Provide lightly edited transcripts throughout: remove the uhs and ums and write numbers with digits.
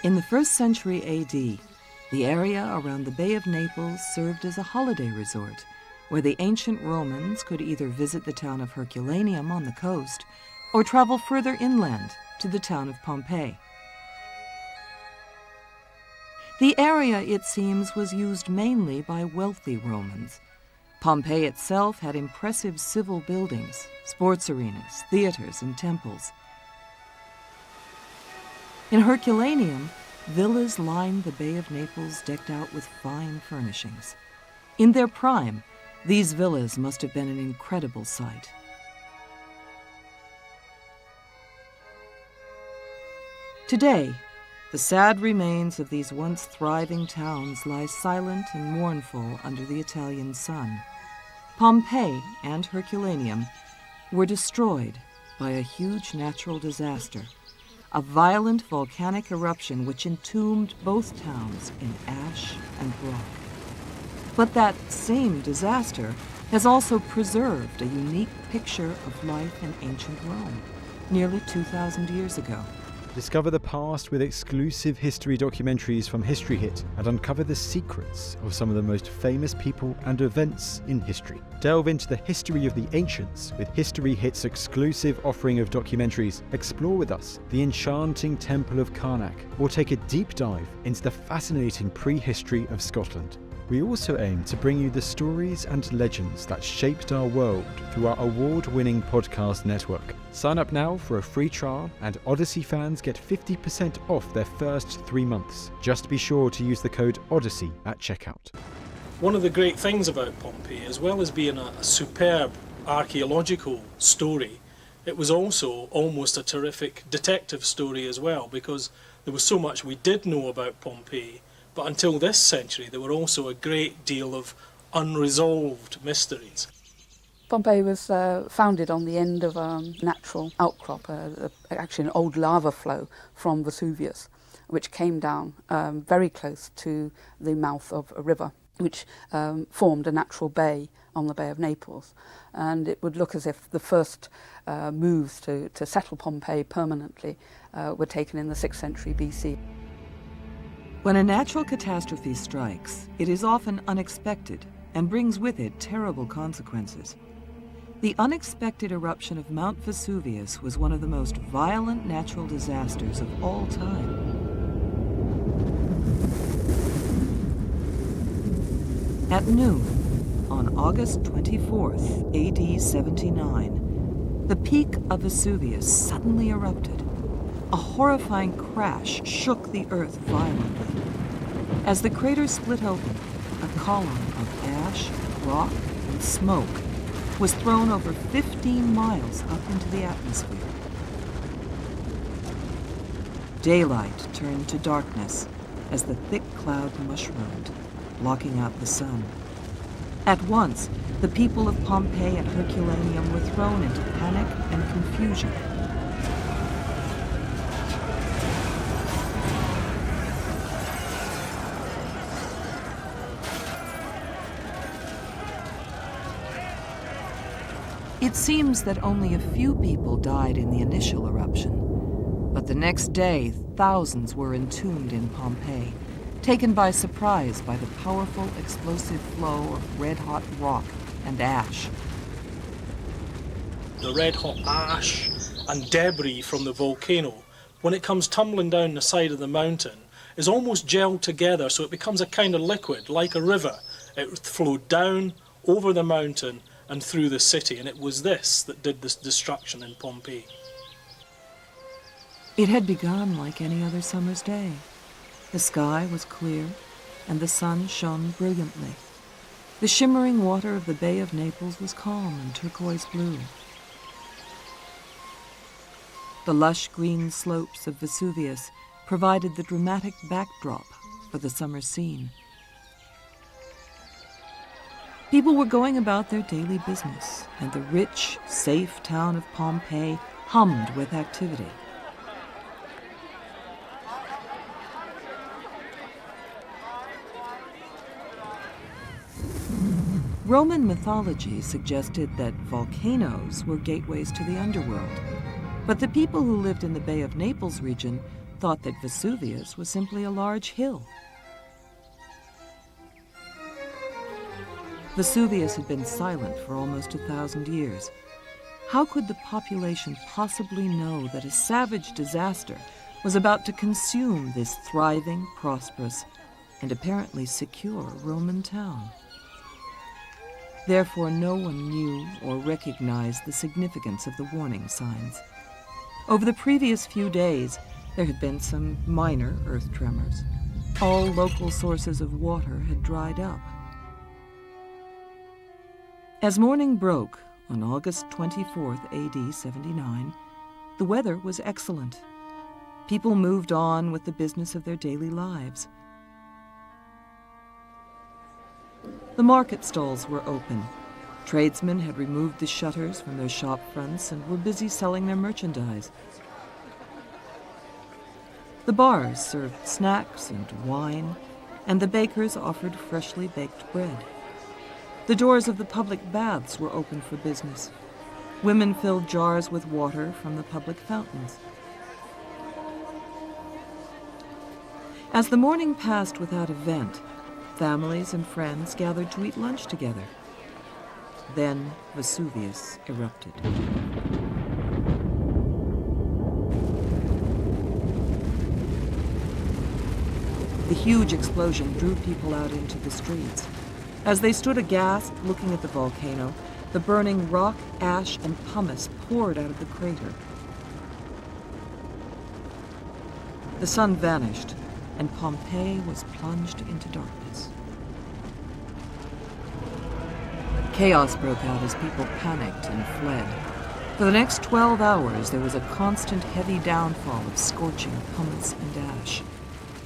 In the 1st century AD, the area around the Bay of Naples served as a holiday resort, where the ancient Romans could either visit the town of Herculaneum on the coast or travel further inland to the town of Pompeii. The area, it seems, was used mainly by wealthy Romans. Pompeii itself had impressive civil buildings, sports arenas, theaters, and temples. In Herculaneum, villas lined the Bay of Naples decked out with fine furnishings. In their prime, these villas must have been an incredible sight. Today, the sad remains of these once thriving towns lie silent and mournful under the Italian sun. Pompeii and Herculaneum were destroyed by a huge natural disaster, a violent volcanic eruption which entombed both towns in ash and rock. But that same disaster has also preserved a unique picture of life in ancient Rome, nearly 2,000 years ago. Discover the past with exclusive history documentaries from History Hit and uncover the secrets of some of the most famous people and events in history. Delve into the history of the ancients with History Hit's exclusive offering of documentaries. Explore with us the enchanting Temple of Karnak, or take a deep dive into the fascinating prehistory of Scotland. We also aim to bring you the stories and legends that shaped our world through our award-winning podcast network. Sign up now for a free trial, and Odyssey fans get 50% off their first 3 months. Just be sure to use the code Odyssey at checkout. One of the great things about Pompeii, as well as being a superb archaeological story, it was also almost a terrific detective story as well, because there was so much we did know about Pompeii. But until this century, there were also a great deal of unresolved mysteries. Pompeii was founded on the end of a natural outcrop, actually an old lava flow from Vesuvius, which came down very close to the mouth of a river, which formed a natural bay on the Bay of Naples. And it would look as if the first moves to settle Pompeii permanently were taken in the 6th century BC. When a natural catastrophe strikes, it is often unexpected and brings with it terrible consequences. The unexpected eruption of Mount Vesuvius was one of the most violent natural disasters of all time. At noon, on August 24th, AD 79, the peak of Vesuvius suddenly erupted. A horrifying crash shook the earth violently. As the crater split open, a column of ash, rock, and smoke was thrown over 15 miles up into the atmosphere. Daylight turned to darkness as the thick cloud mushroomed, blocking out the sun. At once, the people of Pompeii and Herculaneum were thrown into panic and confusion. It seems that only a few people died in the initial eruption, but the next day, thousands were entombed in Pompeii, taken by surprise by the powerful explosive flow of red-hot rock and ash. The red-hot ash and debris from the volcano, when it comes tumbling down the side of the mountain, is almost gelled together, so it becomes a kind of liquid, like a river. It flowed down over the mountain and through the city, and it was this that did this destruction in Pompeii. It had begun like any other summer's day. The sky was clear, and the sun shone brilliantly. The shimmering water of the Bay of Naples was calm and turquoise blue. The lush green slopes of Vesuvius provided the dramatic backdrop for the summer scene. People were going about their daily business, and the rich, safe town of Pompeii hummed with activity. Roman mythology suggested that volcanoes were gateways to the underworld, but the people who lived in the Bay of Naples region thought that Vesuvius was simply a large hill. Vesuvius had been silent for almost 1,000 years. How could the population possibly know that a savage disaster was about to consume this thriving, prosperous, and apparently secure Roman town? Therefore, no one knew or recognized the significance of the warning signs. Over the previous few days, there had been some minor earth tremors. All local sources of water had dried up. As morning broke on August 24th, AD 79, the weather was excellent. People moved on with the business of their daily lives. The market stalls were open. Tradesmen had removed the shutters from their shop fronts and were busy selling their merchandise. The bars served snacks and wine, and the bakers offered freshly baked bread. The doors of the public baths were open for business. Women filled jars with water from the public fountains. As the morning passed without event, families and friends gathered to eat lunch together. Then Vesuvius erupted. The huge explosion drew people out into the streets. As they stood aghast, looking at the volcano, the burning rock, ash, and pumice poured out of the crater. The sun vanished, and Pompeii was plunged into darkness. Chaos broke out as people panicked and fled. For the next 12 hours, there was a constant heavy downfall of scorching pumice and ash.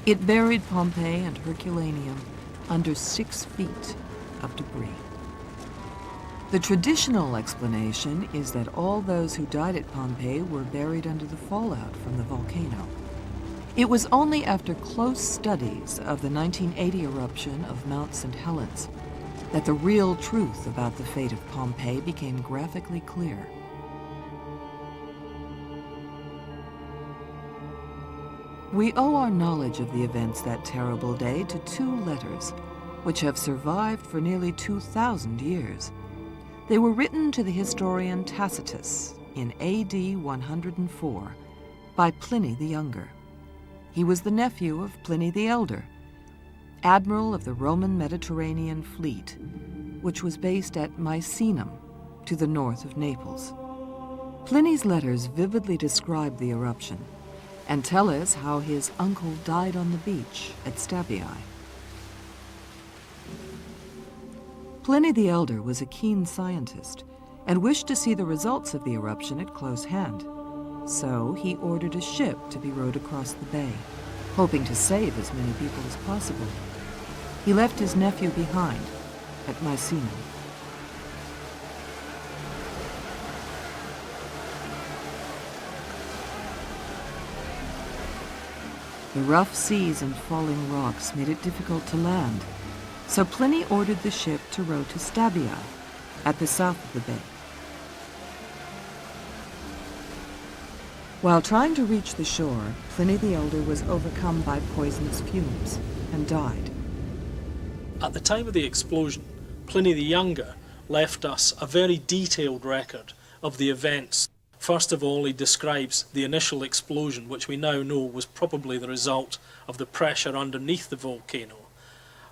It buried Pompeii and Herculaneum under 6 feet of debris. The traditional explanation is that all those who died at Pompeii were buried under the fallout from the volcano. It was only after close studies of the 1980 eruption of Mount St. Helens that the real truth about the fate of Pompeii became graphically clear. We owe our knowledge of the events that terrible day to 2 letters, which have survived for nearly 2,000 years. They were written to the historian Tacitus in AD 104 by Pliny the Younger. He was the nephew of Pliny the Elder, admiral of the Roman Mediterranean fleet, which was based at Misenum, to the north of Naples. Pliny's letters vividly describe the eruption and tell us how his uncle died on the beach at Stabii. Pliny the Elder was a keen scientist and wished to see the results of the eruption at close hand. So he ordered a ship to be rowed across the bay, hoping to save as many people as possible. He left his nephew behind at Misenum. The rough seas and falling rocks made it difficult to land, so Pliny ordered the ship to row to Stabii, at the south of the bay. While trying to reach the shore, Pliny the Elder was overcome by poisonous fumes and died. At the time of the explosion, Pliny the Younger left us a very detailed record of the events. First of all, he describes the initial explosion, which we now know was probably the result of the pressure underneath the volcano.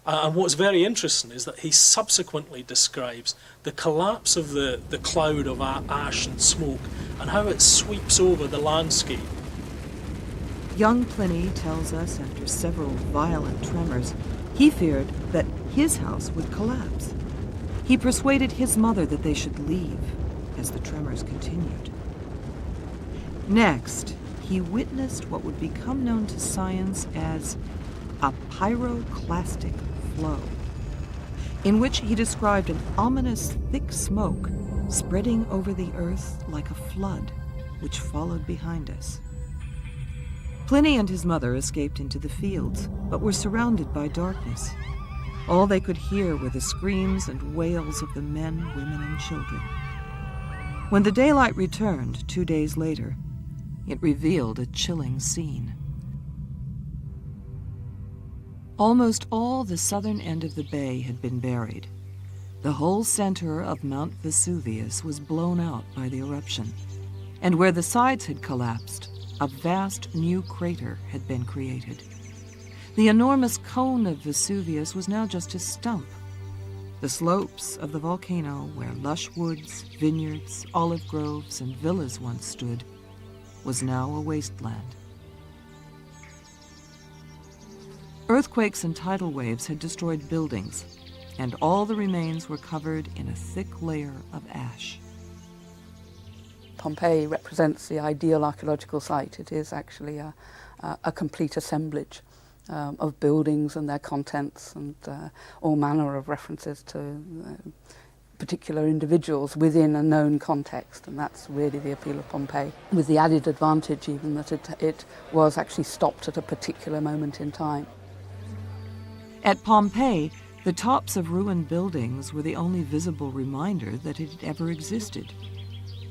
And what's very interesting is that he subsequently describes the collapse of the cloud of ash and smoke and how it sweeps over the landscape. Young Pliny tells us after several violent tremors, he feared that his house would collapse. He persuaded his mother that they should leave as the tremors continued. Next, he witnessed what would become known to science as a pyroclastic flow, in which he described an ominous thick smoke spreading over the earth like a flood, which followed behind us. Pliny and his mother escaped into the fields, but were surrounded by darkness. All they could hear were the screams and wails of the men, women, and children. When the daylight returned 2 days later, it revealed a chilling scene. Almost all the southern end of the bay had been buried. The whole center of Mount Vesuvius was blown out by the eruption, and where the sides had collapsed, a vast new crater had been created. The enormous cone of Vesuvius was now just a stump. The slopes of the volcano, where lush woods, vineyards, olive groves, and villas once stood, was now a wasteland. Earthquakes and tidal waves had destroyed buildings, and all the remains were covered in a thick layer of ash. Pompeii represents the ideal archaeological site. It is actually a complete assemblage of buildings and their contents, and all manner of references to particular individuals within a known context, and that's really the appeal of Pompeii, with the added advantage even that it was actually stopped at a particular moment in time. At Pompeii, the tops of ruined buildings were the only visible reminder that it had ever existed.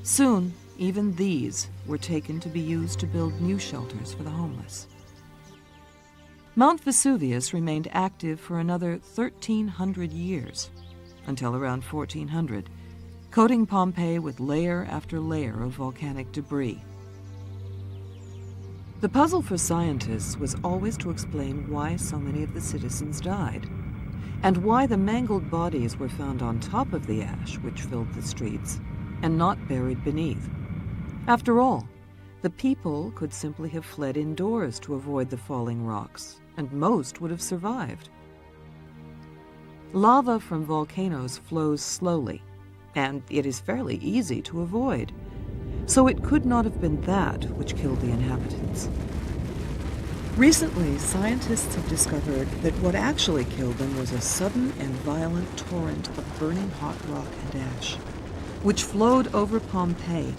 Soon, even these were taken to be used to build new shelters for the homeless. Mount Vesuvius remained active for another 1,300 years, until around 1400, coating Pompeii with layer after layer of volcanic debris. The puzzle for scientists was always to explain why so many of the citizens died, and why the mangled bodies were found on top of the ash which filled the streets, and not buried beneath. After all, the people could simply have fled indoors to avoid the falling rocks, and most would have survived. Lava from volcanoes flows slowly, and it is fairly easy to avoid. So it could not have been that which killed the inhabitants. Recently, scientists have discovered that what actually killed them was a sudden and violent torrent of burning hot rock and ash, which flowed over Pompeii.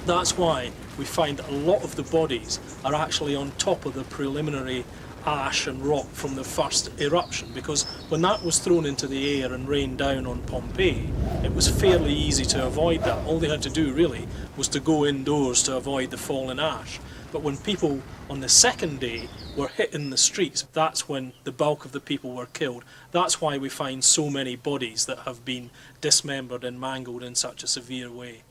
That's why we find that a lot of the bodies are actually on top of the preliminary ash and rock from the first eruption, because when that was thrown into the air and rained down on Pompeii, it was fairly easy to avoid that. All they had to do really was to go indoors to avoid the fallen ash. But when people on the second day were hit in the streets, that's when the bulk of the people were killed. That's why we find so many bodies that have been dismembered and mangled in such a severe way.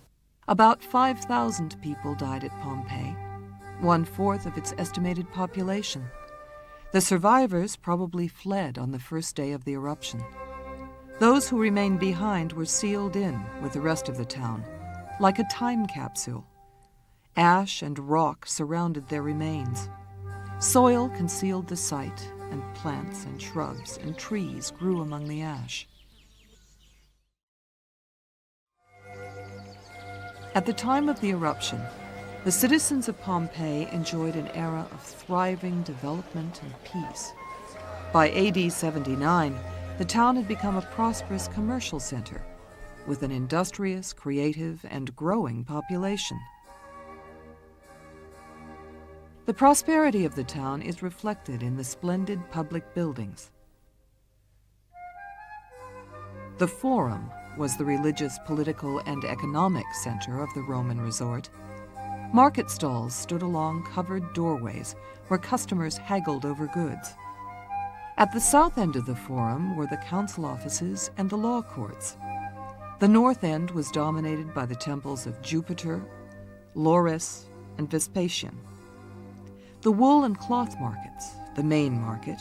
About 5,000 people died at Pompeii, 1/4 of its estimated population. The survivors probably fled on the first day of the eruption. Those who remained behind were sealed in with the rest of the town, like a time capsule. Ash and rock surrounded their remains. Soil concealed the site, and plants and shrubs and trees grew among the ash. At the time of the eruption, the citizens of Pompeii enjoyed an era of thriving development and peace. By AD 79, the town had become a prosperous commercial center, with an industrious, creative, and growing population. The prosperity of the town is reflected in the splendid public buildings. The Forum was the religious, political, and economic center of the Roman resort. Market stalls stood along covered doorways where customers haggled over goods. At the south end of the Forum were the council offices and the law courts. The north end was dominated by the temples of Jupiter, Laurus, and Vespasian. The wool and cloth markets, the main market,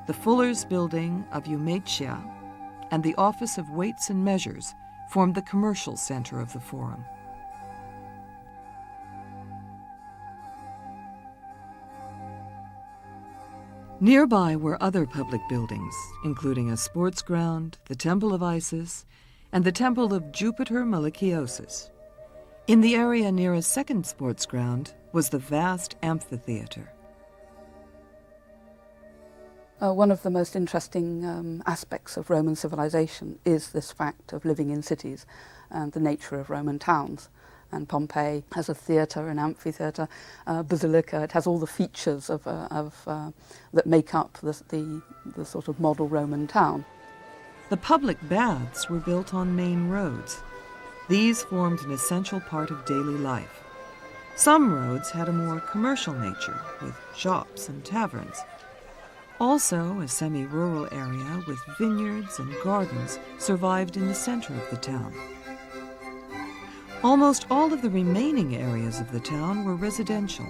the fuller's building of Eumatia, and the office of weights and measures formed the commercial center of the Forum. Nearby were other public buildings, including a sports ground, the Temple of Isis, and the Temple of Jupiter Maliciosus. In the area near a second sports ground was the vast amphitheater. One of the most interesting aspects of Roman civilization is this fact of living in cities and the nature of Roman towns. And Pompeii has a theatre, an amphitheatre, basilica. It has all the features that make up the sort of model Roman town. The public baths were built on main roads. These formed an essential part of daily life. Some roads had a more commercial nature, with shops and taverns. Also, a semi-rural area with vineyards and gardens survived in the center of the town. Almost all of the remaining areas of the town were residential.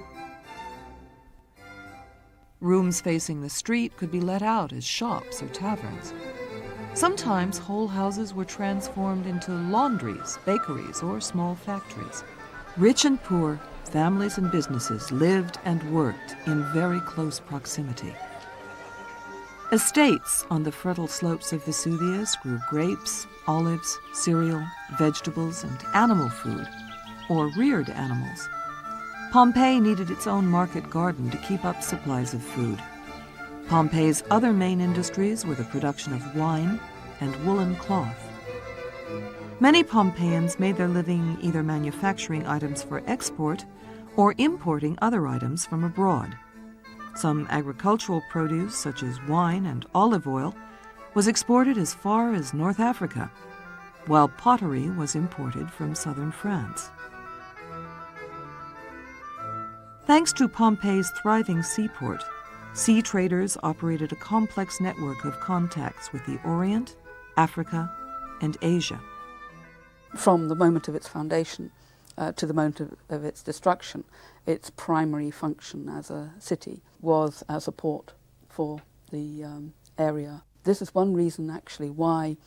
Rooms facing the street could be let out as shops or taverns. Sometimes whole houses were transformed into laundries, bakeries, or small factories. Rich and poor, families and businesses lived and worked in very close proximity. Estates on the fertile slopes of Vesuvius grew grapes, olives, cereal, vegetables, and animal food, or reared animals. Pompeii needed its own market garden to keep up supplies of food. Pompeii's other main industries were the production of wine and woolen cloth. Many Pompeians made their living either manufacturing items for export or importing other items from abroad. Some agricultural produce, such as wine and olive oil, was exported as far as North Africa, while pottery was imported from southern France. Thanks to Pompeii's thriving seaport, sea traders operated a complex network of contacts with the Orient, Africa, and Asia. From the moment of its foundation to the moment of its destruction, its primary function as a city was as a port for the area. This is one reason, actually, why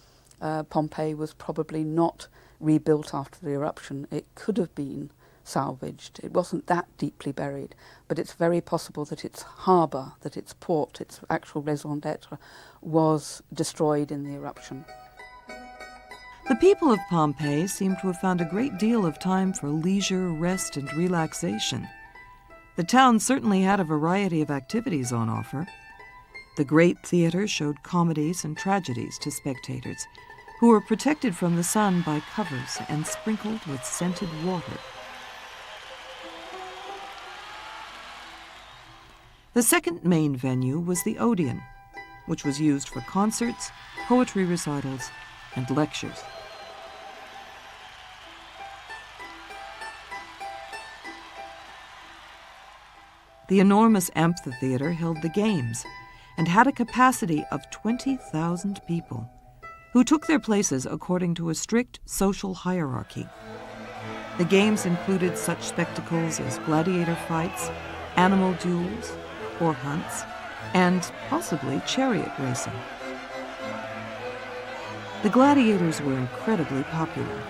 Pompeii was probably not rebuilt after the eruption. It could have been salvaged. It wasn't that deeply buried, but it's very possible that its harbour, that its port, its actual raison d'etre, was destroyed in the eruption. The people of Pompeii seem to have found a great deal of time for leisure, rest, and relaxation. The town certainly had a variety of activities on offer. The great theatre showed comedies and tragedies to spectators, who were protected from the sun by covers and sprinkled with scented water. The second main venue was the Odeon, which was used for concerts, poetry recitals, and lectures. The enormous amphitheater held the games and had a capacity of 20,000 people, who took their places according to a strict social hierarchy. The games included such spectacles as gladiator fights, animal duels, or hunts, and possibly chariot racing. The gladiators were incredibly popular.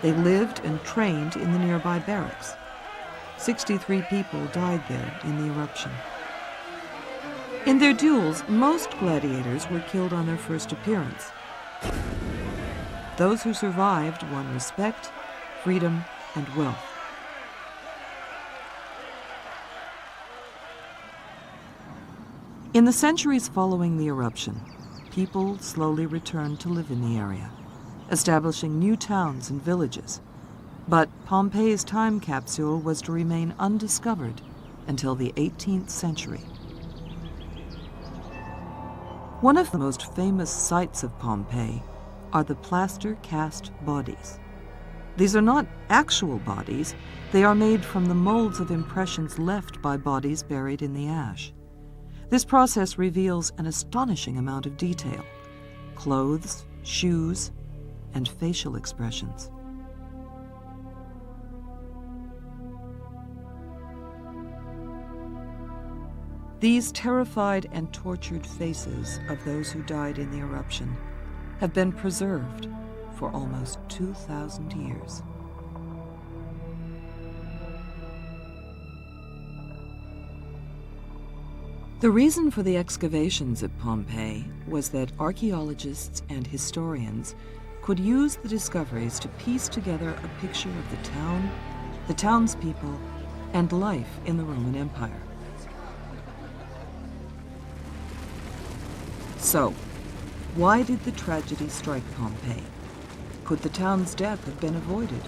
They lived and trained in the nearby barracks. 63 people died there in the eruption. In their duels, most gladiators were killed on their first appearance. Those who survived won respect, freedom, and wealth. In the centuries following the eruption, people slowly returned to live in the area, establishing new towns and villages. But Pompeii's time capsule was to remain undiscovered until the 18th century. One of the most famous sights of Pompeii are the plaster cast bodies. These are not actual bodies, they are made from the molds of impressions left by bodies buried in the ash. This process reveals an astonishing amount of detail: clothes, shoes, and facial expressions. These terrified and tortured faces of those who died in the eruption have been preserved for almost 2,000 years. The reason for the excavations at Pompeii was that archaeologists and historians could use the discoveries to piece together a picture of the town, the townspeople, and life in the Roman Empire. So, why did the tragedy strike Pompeii? Could the town's death have been avoided?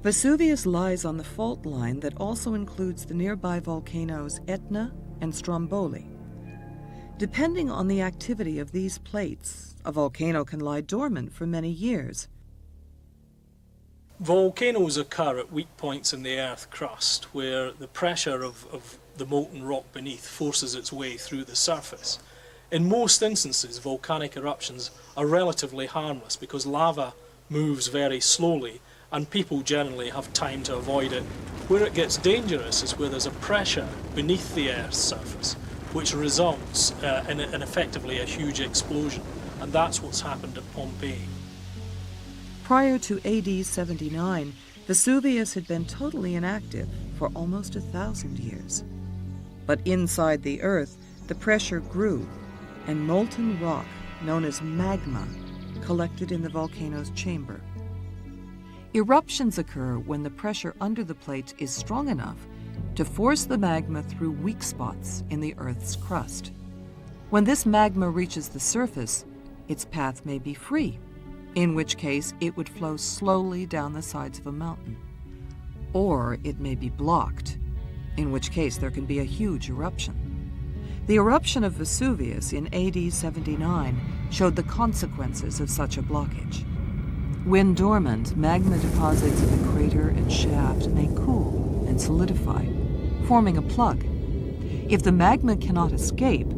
Vesuvius lies on the fault line that also includes the nearby volcanoes Etna and Stromboli. Depending on the activity of these plates, a volcano can lie dormant for many years. Volcanoes occur at weak points in the earth crust where the pressure of the molten rock beneath forces its way through the surface. In most instances, volcanic eruptions are relatively harmless because lava moves very slowly and people generally have time to avoid it. Where it gets dangerous is where there's a pressure beneath the Earth's surface which results in effectively a huge explosion, and that's what's happened at Pompeii. Prior to AD 79, Vesuvius had been totally inactive for almost 1,000 years. But inside the Earth, the pressure grew, and molten rock, known as magma, collected in the volcano's chamber. Eruptions occur when the pressure under the plate is strong enough to force the magma through weak spots in the Earth's crust. When this magma reaches the surface, its path may be free, in which case it would flow slowly down the sides of a mountain. Or it may be blocked, in which case there can be a huge eruption. The eruption of Vesuvius in AD 79 showed the consequences of such a blockage. When dormant, magma deposits in the crater and shaft may cool and solidify, forming a plug. If the magma cannot escape,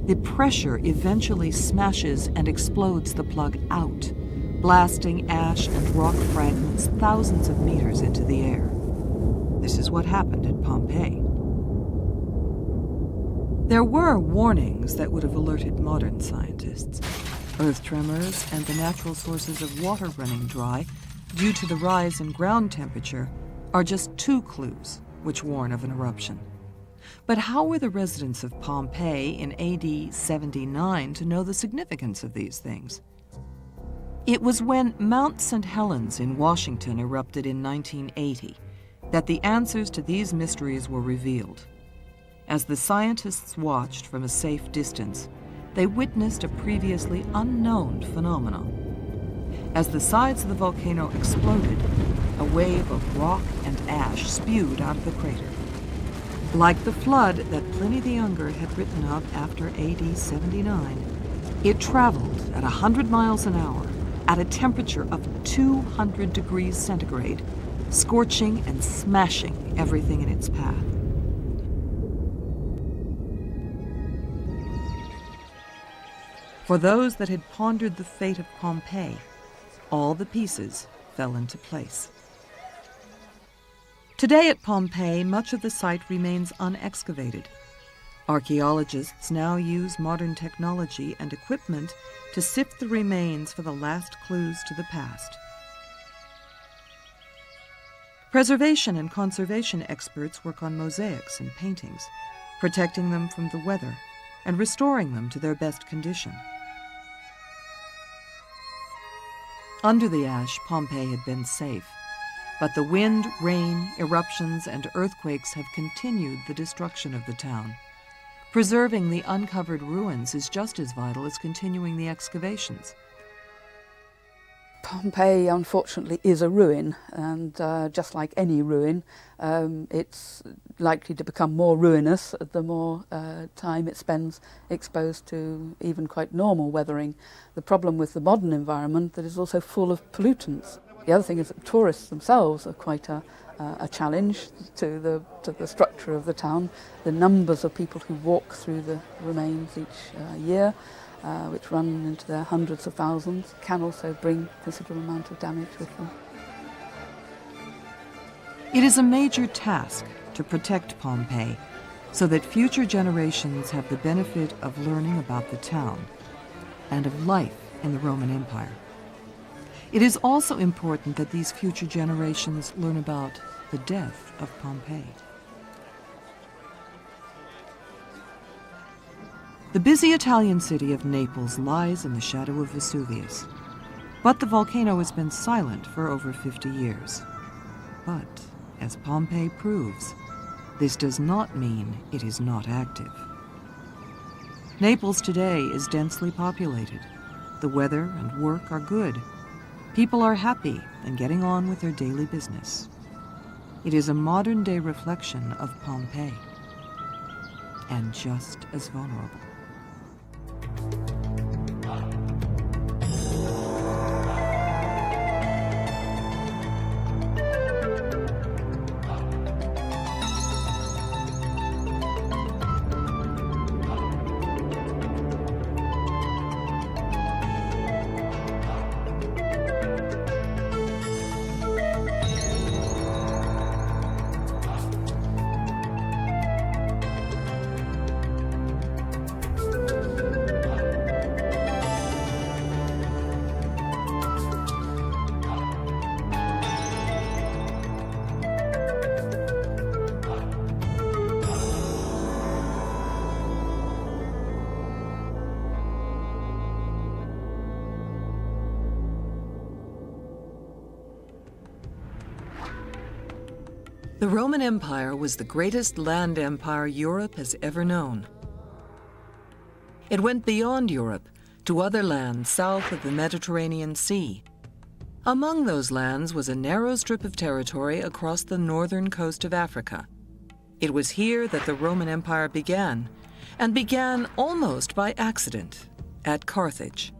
the pressure eventually smashes and explodes the plug out, blasting ash and rock fragments thousands of meters into the air. This is what happened at Pompeii. There were warnings that would have alerted modern scientists. Earth tremors and the natural sources of water running dry due to the rise in ground temperature are just two clues which warn of an eruption. But how were the residents of Pompeii in AD 79 to know the significance of these things? It was when Mount St. Helens in Washington erupted in 1980 that the answers to these mysteries were revealed. As the scientists watched from a safe distance, they witnessed a previously unknown phenomenon. As the sides of the volcano exploded, a wave of rock and ash spewed out of the crater. Like the flood that Pliny the Younger had written of after AD 79, it traveled at 100 miles an hour at a temperature of 200 degrees centigrade, scorching and smashing everything in its path. For those that had pondered the fate of Pompeii, all the pieces fell into place. Today at Pompeii, much of the site remains unexcavated. Archaeologists now use modern technology and equipment to sift the remains for the last clues to the past. Preservation and conservation experts work on mosaics and paintings, protecting them from the weather and restoring them to their best condition. Under the ash, Pompeii had been safe, but the wind, rain, eruptions, and earthquakes have continued the destruction of the town. Preserving the uncovered ruins is just as vital as continuing the excavations. Pompeii, unfortunately, is a ruin, and just like any ruin, it's likely to become more ruinous the more time it spends exposed to even quite normal weathering. The problem with the modern environment that is also full of pollutants. The other thing is that tourists themselves are quite a challenge to the structure of the town. The numbers of people who walk through the remains each year, which run into their hundreds of thousands, can also bring a considerable amount of damage with them. It is a major task to protect Pompeii so that future generations have the benefit of learning about the town and of life in the Roman Empire. It is also important that these future generations learn about the death of Pompeii. The busy Italian city of Naples lies in the shadow of Vesuvius, but the volcano has been silent for over 50 years. But, as Pompeii proves, this does not mean it is not active. Naples today is densely populated. The weather and work are good. People are happy and getting on with their daily business. It is a modern-day reflection of Pompeii, and just as vulnerable. The Roman Empire was the greatest land empire Europe has ever known. It went beyond Europe to other lands south of the Mediterranean Sea. Among those lands was a narrow strip of territory across the northern coast of Africa. It was here that the Roman Empire began, and began almost by accident, at Carthage.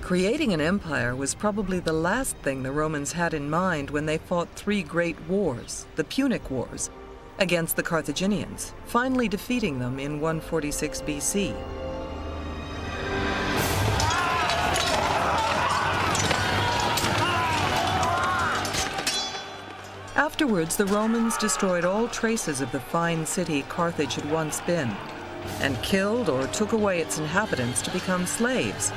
Creating an empire was probably the last thing the Romans had in mind when they fought three great wars, the Punic Wars, against the Carthaginians, finally defeating them in 146 BC. Afterwards, the Romans destroyed all traces of the fine city Carthage had once been, and killed or took away its inhabitants to become slaves.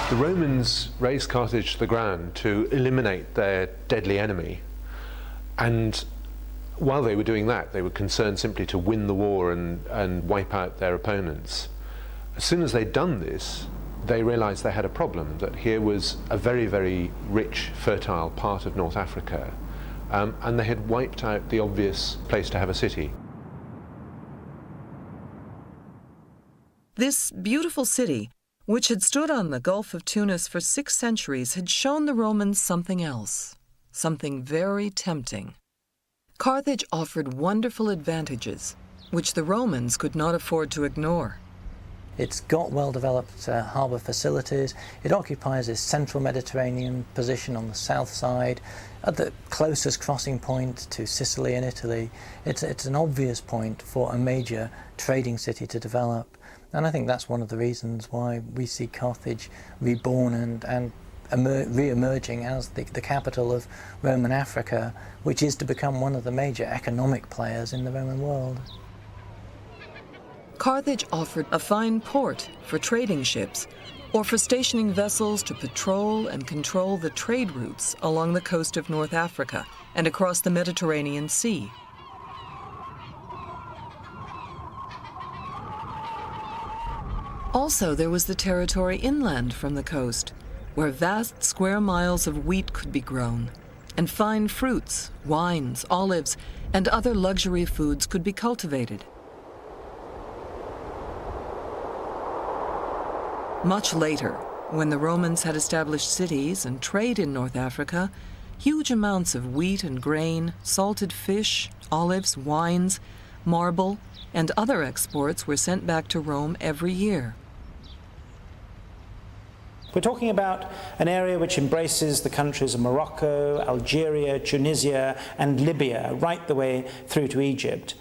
The Romans razed Carthage to the ground to eliminate their deadly enemy, and while they were doing that, they were concerned simply to win the war and wipe out their opponents. As soon as they'd done this, they realized they had a problem, that here was a very, very rich, fertile part of North Africa, and they had wiped out the obvious place to have a city. This beautiful city, which had stood on the Gulf of Tunis for 6 centuries, had shown the Romans something else, something very tempting. Carthage offered wonderful advantages, which the Romans could not afford to ignore. It's got well-developed harbour facilities. It occupies a central Mediterranean position on the south side, at the closest crossing point to Sicily and Italy. It's an obvious point for a major trading city to develop. And I think that's one of the reasons why we see Carthage reborn and re-emerging as the capital of Roman Africa, which is to become one of the major economic players in the Roman world. Carthage offered a fine port for trading ships, or for stationing vessels to patrol and control the trade routes along the coast of North Africa and across the Mediterranean Sea. Also, there was the territory inland from the coast, where vast square miles of wheat could be grown, and fine fruits, wines, olives, and other luxury foods could be cultivated. Much later, when the Romans had established cities and trade in North Africa, huge amounts of wheat and grain, salted fish, olives, wines, marble, and other exports were sent back to Rome every year. We're talking about an area which embraces the countries of Morocco, Algeria, Tunisia, and Libya, right the way through to Egypt.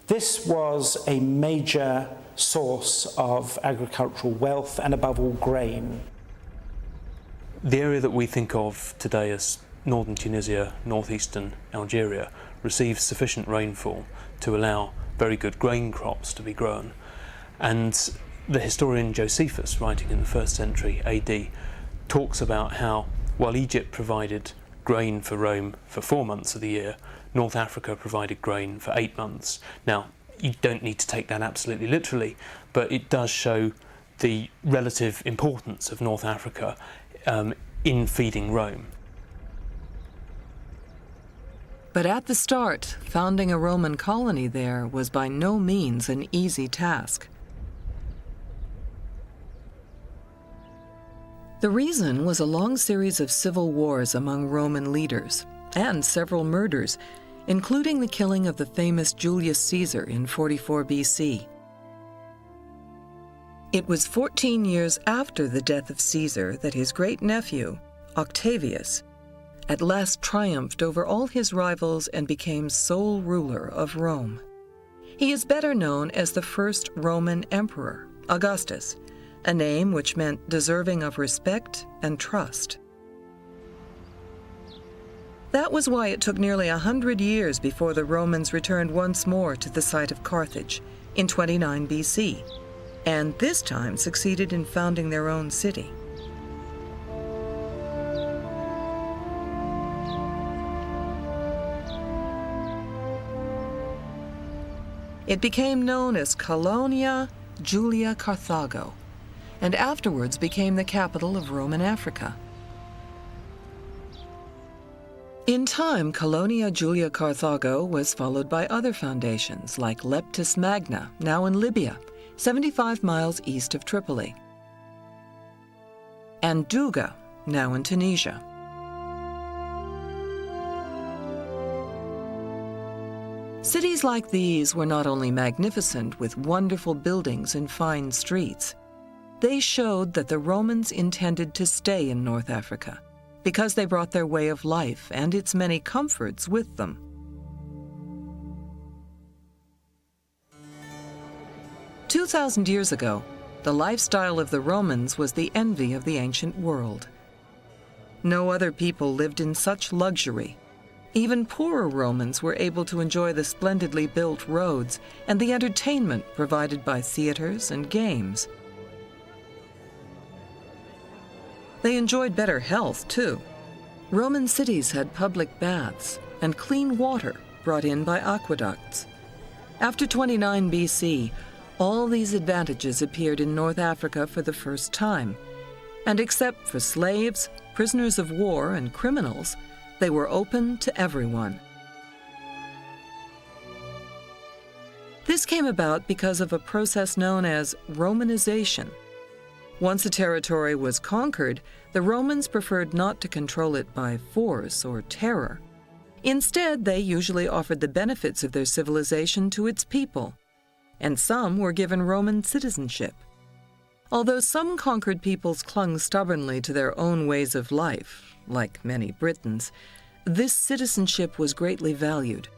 This was a major source of agricultural wealth and, above all, grain. The area that we think of today as northern Tunisia, northeastern Algeria, receives sufficient rainfall to allow very good grain crops to be grown. And the historian Josephus, writing in the 1st century AD, talks about how, while Egypt provided grain for Rome for 4 months of the year, North Africa provided grain for 8 months. Now, you don't need to take that absolutely literally, but it does show the relative importance of North Africa in feeding Rome. But at the start, founding a Roman colony there was by no means an easy task. The reason was a long series of civil wars among Roman leaders, and several murders, including the killing of the famous Julius Caesar in 44 BC. It was 14 years after the death of Caesar that his great-nephew, Octavius, at last triumphed over all his rivals and became sole ruler of Rome. He is better known as the first Roman emperor, Augustus, a name which meant deserving of respect and trust. That was why it took nearly 100 years before the Romans returned once more to the site of Carthage in 29 BC, and this time succeeded in founding their own city. It became known as Colonia Julia Carthago, and afterwards became the capital of Roman Africa. In time, Colonia Julia Carthago was followed by other foundations like Leptis Magna, now in Libya, 75 miles east of Tripoli, and Douga, now in Tunisia. Cities like these were not only magnificent with wonderful buildings and fine streets, they showed that the Romans intended to stay in North Africa because they brought their way of life and its many comforts with them. "2,000 years ago, the lifestyle of the Romans was the envy of the ancient world. No other people lived in such luxury. Even poorer Romans were able to enjoy the splendidly built roads and the entertainment provided by theaters and games. They enjoyed better health, too. Roman cities had public baths and clean water brought in by aqueducts. After 29 BC, all these advantages appeared in North Africa for the first time, and except for slaves, prisoners of war, and criminals, they were open to everyone. This came about because of a process known as Romanization. Once a territory was conquered, the Romans preferred not to control it by force or terror. Instead, they usually offered the benefits of their civilization to its people, and some were given Roman citizenship. Although some conquered peoples clung stubbornly to their own ways of life, like many Britons, this citizenship was greatly valued.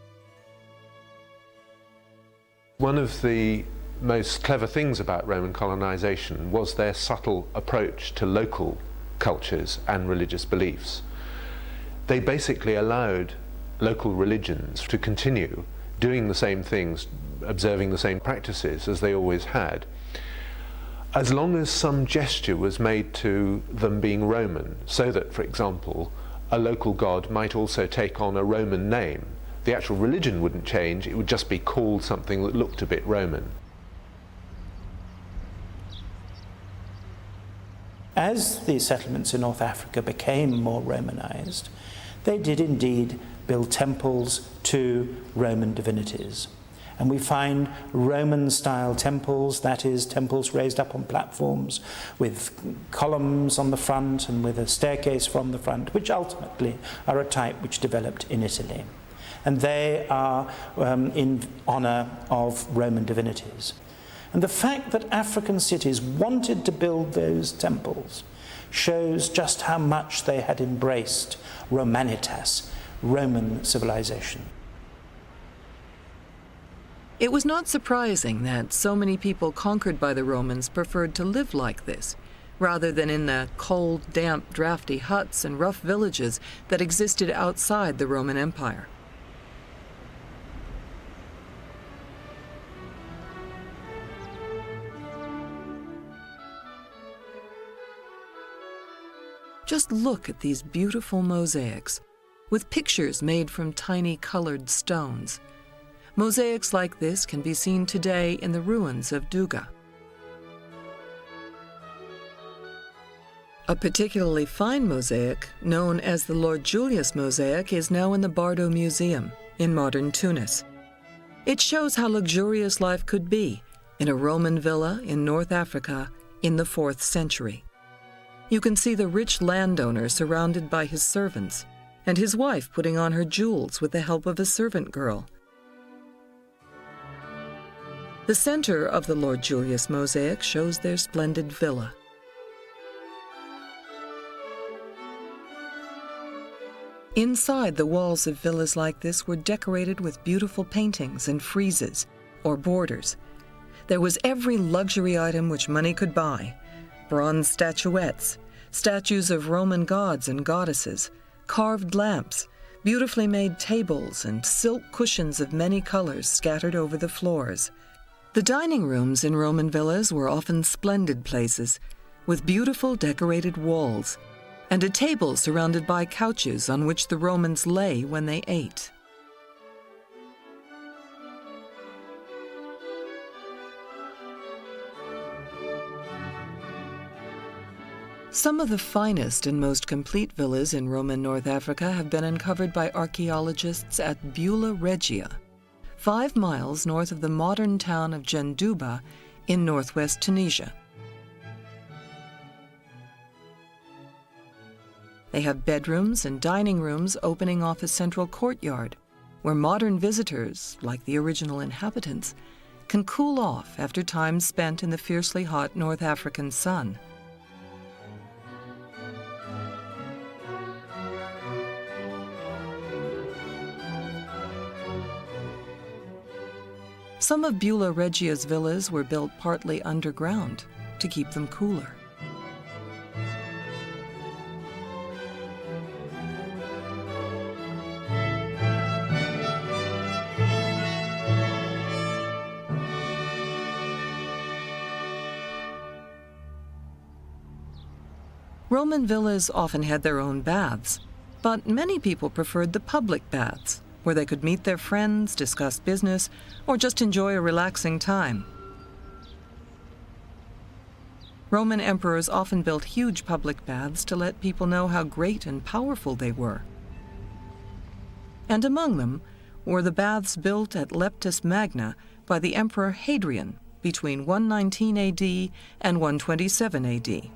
One of the most clever things about Roman colonization was their subtle approach to local cultures and religious beliefs. They basically allowed local religions to continue doing the same things, observing the same practices as they always had, as long as some gesture was made to them being Roman, so that, for example, a local god might also take on a Roman name. The actual religion wouldn't change, it would just be called something that looked a bit Roman. As the settlements in North Africa became more Romanized, they did indeed build temples to Roman divinities. And we find Roman-style temples, that is, temples raised up on platforms with columns on the front and with a staircase from the front, which ultimately are a type which developed in Italy. And they are in honor of Roman divinities. And the fact that African cities wanted to build those temples shows just how much they had embraced Romanitas, Roman civilization. It was not surprising that so many people conquered by the Romans preferred to live like this, rather than in the cold, damp, drafty huts and rough villages that existed outside the Roman Empire. Just look at these beautiful mosaics, with pictures made from tiny colored stones. Mosaics like this can be seen today in the ruins of Douga. A particularly fine mosaic, known as the Lord Julius mosaic, is now in the Bardo Museum in modern Tunis. It shows how luxurious life could be in a Roman villa in North Africa in the 4th century. You can see the rich landowner surrounded by his servants, and his wife putting on her jewels with the help of a servant girl. The center of the Lord Julius mosaic shows their splendid villa. Inside, the walls of villas like this were decorated with beautiful paintings and friezes, or borders. There was every luxury item which money could buy: bronze statuettes, statues of Roman gods and goddesses, carved lamps, beautifully made tables and silk cushions of many colors scattered over the floors. The dining rooms in Roman villas were often splendid places, with beautiful decorated walls, and a table surrounded by couches on which the Romans lay when they ate. Some of the finest and most complete villas in Roman North Africa have been uncovered by archaeologists at Bula Regia, 5 miles north of the modern town of Djendouba in northwest Tunisia. They have bedrooms and dining rooms opening off a central courtyard, where modern visitors, like the original inhabitants, can cool off after time spent in the fiercely hot North African sun. Some of Bula Regia's villas were built partly underground to keep them cooler. Roman villas often had their own baths, but many people preferred the public baths, where they could meet their friends, discuss business, or just enjoy a relaxing time. Roman emperors often built huge public baths to let people know how great and powerful they were. And among them were the baths built at Leptis Magna by the Emperor Hadrian between 119 AD and 127 AD.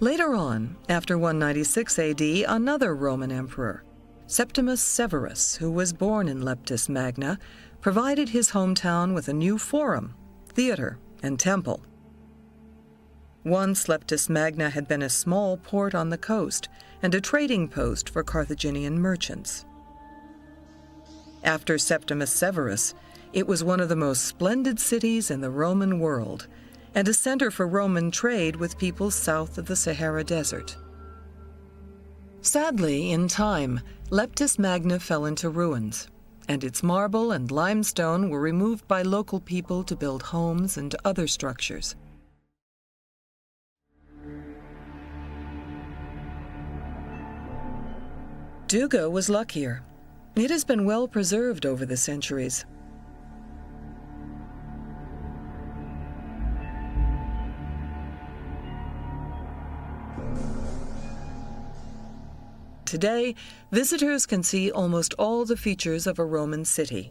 Later on, after 196 AD, another Roman emperor, Septimus Severus, who was born in Leptis Magna, provided his hometown with a new forum, theater, and temple. Once Leptis Magna had been a small port on the coast and a trading post for Carthaginian merchants. After Septimus Severus, it was one of the most splendid cities in the Roman world, and a center for Roman trade with peoples south of the Sahara Desert. Sadly, in time, Leptis Magna fell into ruins, and its marble and limestone were removed by local people to build homes and other structures. Duga was luckier. It has been well preserved over the centuries. Today, visitors can see almost all the features of a Roman city.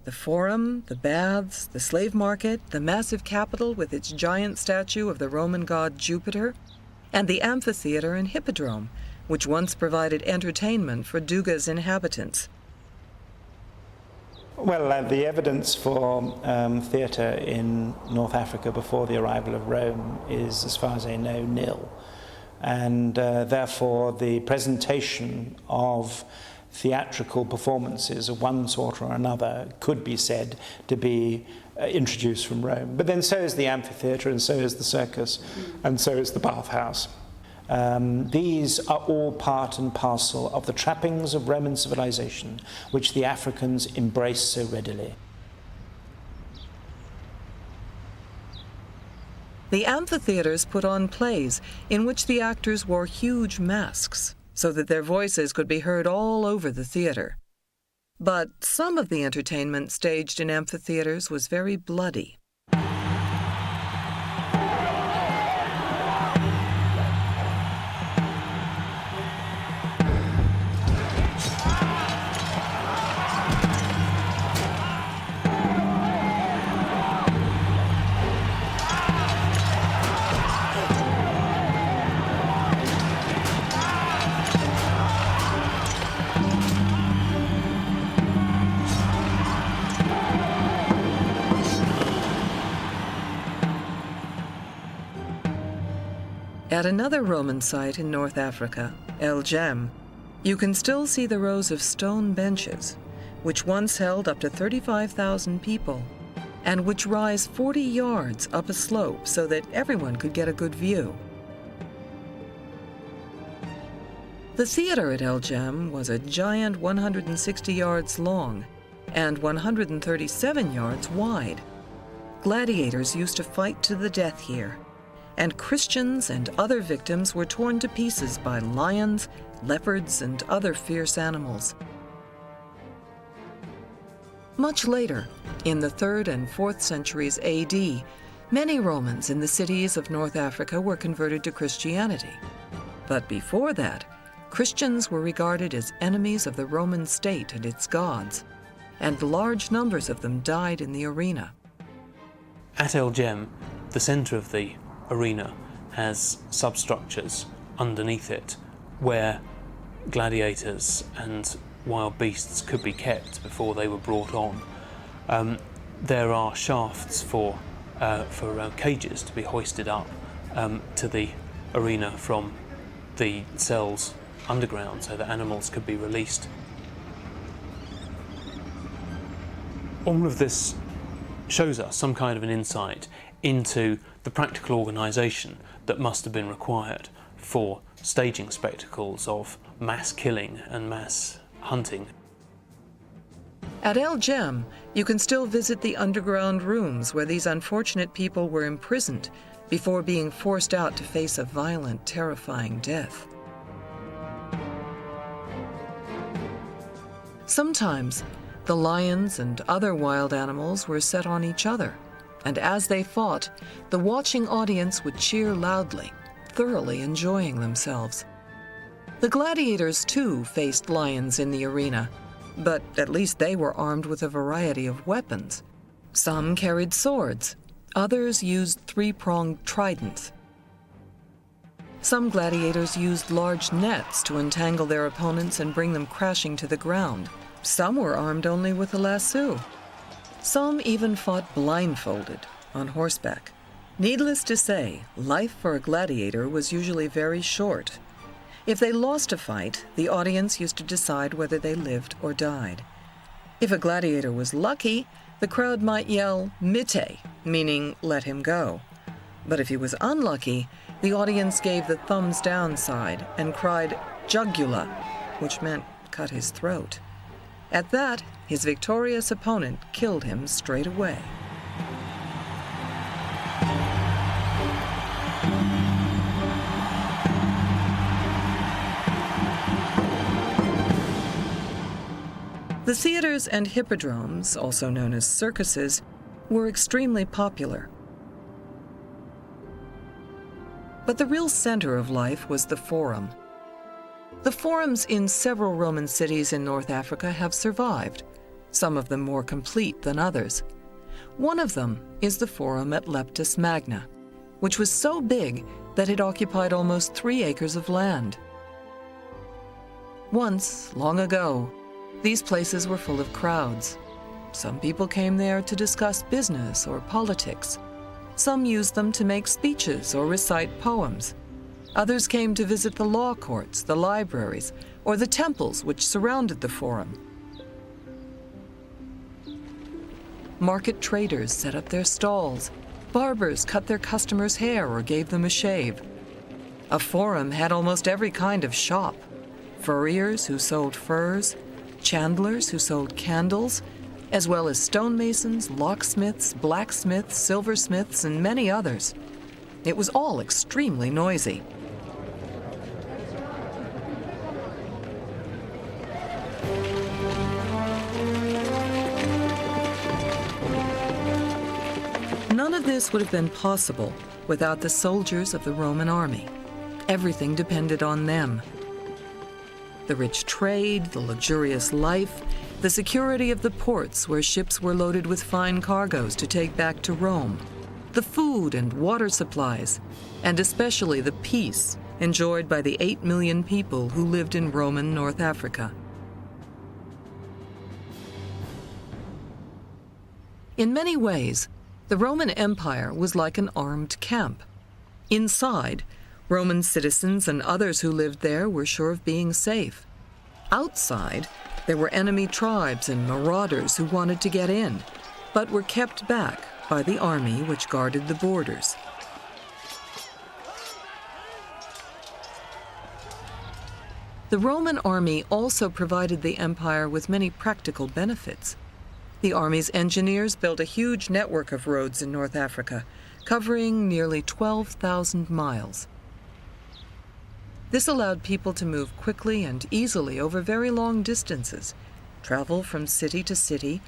The forum, the baths, the slave market, the massive capitol with its giant statue of the Roman god Jupiter, and the amphitheater and hippodrome, which once provided entertainment for Duga's inhabitants. Well, the evidence for theatre in North Africa before the arrival of Rome is, as far as I know, nil. And therefore the presentation of theatrical performances of one sort or another could be said to be introduced from Rome. But then so is the amphitheatre, and so is the circus, and so is the bathhouse. These are all part and parcel of the trappings of Roman civilization, which the Africans embrace so readily. The amphitheaters put on plays in which the actors wore huge masks so that their voices could be heard all over the theater. But some of the entertainment staged in amphitheaters was very bloody. At another Roman site in North Africa, El Jem, you can still see the rows of stone benches, which once held up to 35,000 people, and which rise 40 yards up a slope so that everyone could get a good view. The theater at El Jem was a giant 160 yards long and 137 yards wide. Gladiators used to fight to the death here, and Christians and other victims were torn to pieces by lions, leopards, and other fierce animals. Much later, in the 3rd and 4th centuries AD, many Romans in the cities of North Africa were converted to Christianity. But before that, Christians were regarded as enemies of the Roman state and its gods, and large numbers of them died in the arena. At El Jem, the centre of the arena has substructures underneath it where gladiators and wild beasts could be kept before they were brought on. There are shafts for cages to be hoisted up to the arena from the cells underground so that animals could be released. All of this shows us some kind of an insight into the practical organisation that must have been required for staging spectacles of mass killing and mass hunting. At El Jem, you can still visit the underground rooms where these unfortunate people were imprisoned before being forced out to face a violent, terrifying death. Sometimes, the lions and other wild animals were set on each other, and as they fought, the watching audience would cheer loudly, thoroughly enjoying themselves. The gladiators, too, faced lions in the arena, but at least they were armed with a variety of weapons. Some carried swords, others used three-pronged tridents. Some gladiators used large nets to entangle their opponents and bring them crashing to the ground. Some were armed only with a lasso. Some even fought blindfolded, on horseback. Needless to say, life for a gladiator was usually very short. If they lost a fight, the audience used to decide whether they lived or died. If a gladiator was lucky, the crowd might yell "Mitte," meaning let him go. But if he was unlucky, the audience gave the thumbs down side and cried "Jugula," which meant cut his throat. At that, his victorious opponent killed him straight away. The theaters and hippodromes, also known as circuses, were extremely popular. But the real center of life was the forum. The forums in several Roman cities in North Africa have survived, some of them more complete than others. One of them is the forum at Leptis Magna, which was so big that it occupied almost 3 acres of land. Once, long ago, these places were full of crowds. Some people came there to discuss business or politics. Some used them to make speeches or recite poems. Others came to visit the law courts, the libraries, or the temples which surrounded the forum. Market traders set up their stalls. Barbers cut their customers' hair or gave them a shave. A forum had almost every kind of shop. Furriers who sold furs, chandlers who sold candles, as well as stonemasons, locksmiths, blacksmiths, silversmiths, and many others. It was all extremely noisy. None of this would have been possible without the soldiers of the Roman army. Everything depended on them. The rich trade, the luxurious life, the security of the ports where ships were loaded with fine cargoes to take back to Rome, the food and water supplies, and especially the peace enjoyed by the 8 million people who lived in Roman North Africa. In many ways, the Roman Empire was like an armed camp. Inside, Roman citizens and others who lived there were sure of being safe. Outside, there were enemy tribes and marauders who wanted to get in, but were kept back by the army which guarded the borders. The Roman army also provided the empire with many practical benefits. The army's engineers built a huge network of roads in North Africa, covering nearly 12,000 miles. This allowed people to move quickly and easily over very long distances, travel from city to city,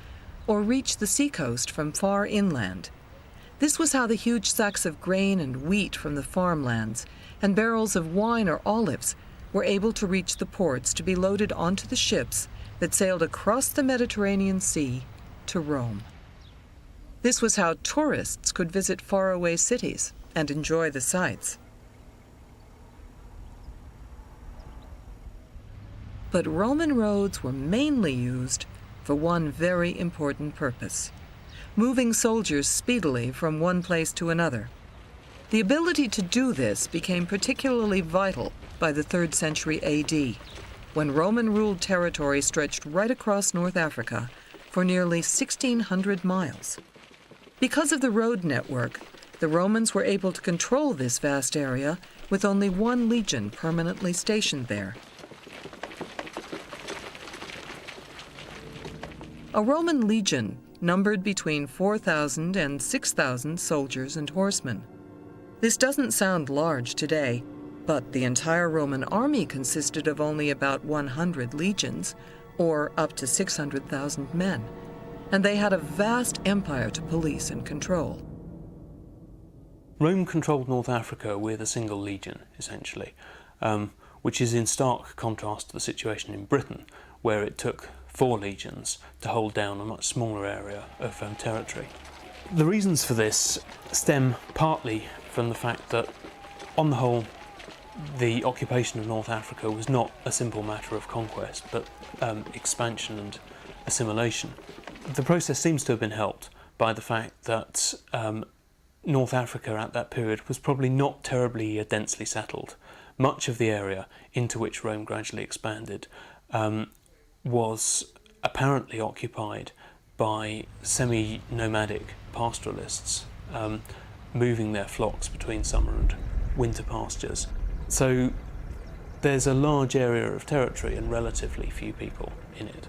or reach the seacoast from far inland. This was how the huge sacks of grain and wheat from the farmlands and barrels of wine or olives were able to reach the ports to be loaded onto the ships that sailed across the Mediterranean Sea to Rome. This was how tourists could visit faraway cities and enjoy the sights. But Roman roads were mainly used for one very important purpose: moving soldiers speedily from one place to another. The ability to do this became particularly vital by the 3rd century AD, when Roman-ruled territory stretched right across North Africa for nearly 1,600 miles. Because of the road network, the Romans were able to control this vast area with only one legion permanently stationed there. A Roman legion numbered between 4,000 and 6,000 soldiers and horsemen. This doesn't sound large today, but the entire Roman army consisted of only about 100 legions, or up to 600,000 men, and they had a vast empire to police and control. Rome controlled North Africa with a single legion, essentially, which is in stark contrast to the situation in Britain, where it took 4 legions to hold down a much smaller area of territory. The reasons for this stem partly from the fact that, on the whole, the occupation of North Africa was not a simple matter of conquest, but expansion and assimilation. The process seems to have been helped by the fact that North Africa at that period was probably not terribly densely settled. Much of the area into which Rome gradually expanded was apparently occupied by semi-nomadic pastoralists, moving their flocks between summer and winter pastures. So there's a large area of territory and relatively few people in it.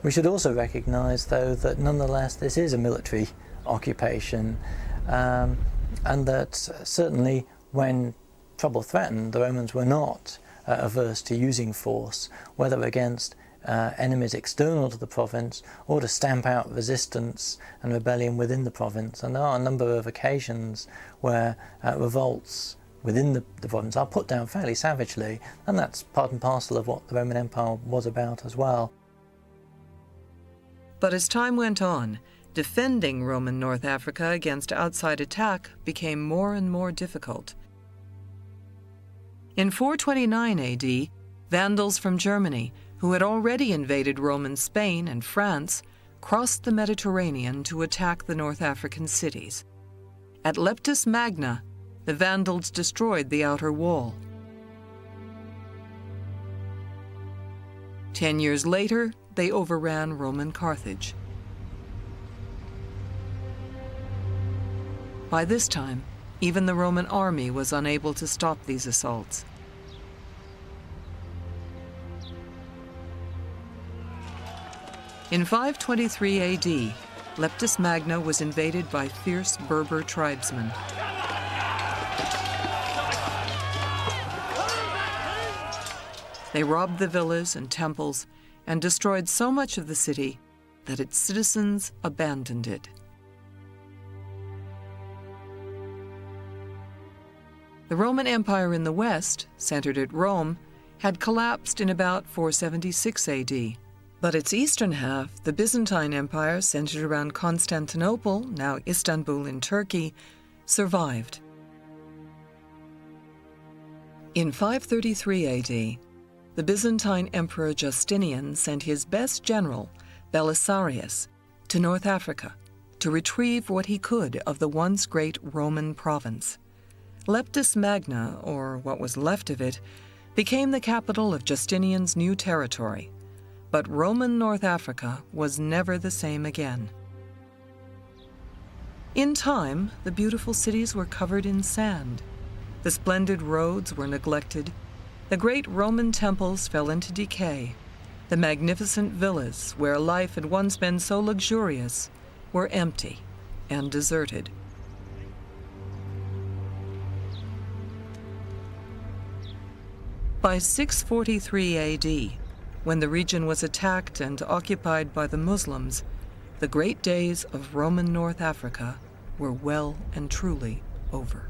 We should also recognise, though, that nonetheless this is a military occupation, and that certainly when trouble threatened, the Romans were not averse to using force, whether against enemies external to the province or to stamp out resistance and rebellion within the province. And there are a number of occasions where revolts within the province are put down fairly savagely, and that's part and parcel of what the Roman Empire was about as well. But as time went on, defending Roman North Africa against outside attack became more and more difficult. In 429 AD, Vandals from Germany, who had already invaded Roman Spain and France, crossed the Mediterranean to attack the North African cities. At Leptis Magna, the Vandals destroyed the outer wall. 10 years later, they overran Roman Carthage. By this time, even the Roman army was unable to stop these assaults. In 523 AD, Leptis Magna was invaded by fierce Berber tribesmen. They robbed the villas and temples and destroyed so much of the city that its citizens abandoned it. The Roman Empire in the west, centered at Rome, had collapsed in about 476 AD. But its eastern half, the Byzantine Empire, centered around Constantinople, now Istanbul in Turkey, survived. In 533 AD, the Byzantine Emperor Justinian sent his best general, Belisarius, to North Africa to retrieve what he could of the once great Roman province. Leptis Magna, or what was left of it, became the capital of Justinian's new territory. But Roman North Africa was never the same again. In time, the beautiful cities were covered in sand. The splendid roads were neglected, The great Roman temples fell into decay. The magnificent villas, where life had once been so luxurious, were empty and deserted. By 643 AD, when the region was attacked and occupied by the Muslims, the great days of Roman North Africa were well and truly over.